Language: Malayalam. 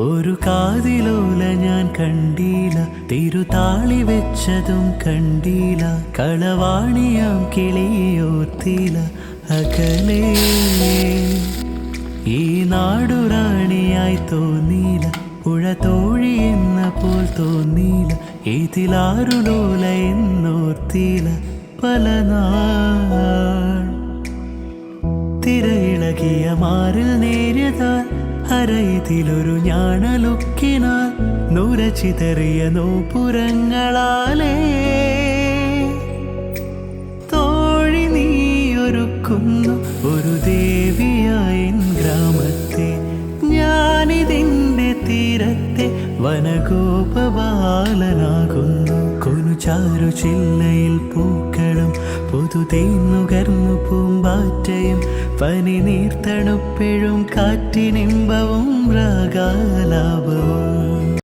ഒരു കാതിലോല ഞാൻ കണ്ടീല, തിരുതാളി വെച്ചതും കണ്ടീല, കളവാണിയാം കിളിയോർത്തില അകലേ. ഈ നാടുറാണിയായി തോന്നീല, പുഴ തോഴി എന്ന പോൽ തോന്നീല, ഇതിലാരുലോല എന്നോർത്തില പല നാൾ. തിരയിളകിയ മാറിൽ നേരിയതാൽ അരയിതിലൊരു ഞാണലുക്കിനാൽ നുരച്ചിതറിയ നോപ്പുരങ്ങളാലേ തോഴി നീയൊരുക്കുന്നു ഒരു ദേവിയായ ഗ്രാമത്തെ. ഞാനിതിൻ്റെ തീരത്തെ വനഗോപബാലനാകുന്നു. കൊനുചാരു ചില്ലയിൽ പൂക്കളും പുതുതേന്നുകർന്നു പൂമ്പാറ്റയും പനി നീർത്തണുപ്പെഴും കാറ്റിനിമ്പവും രാഗാലാപവും.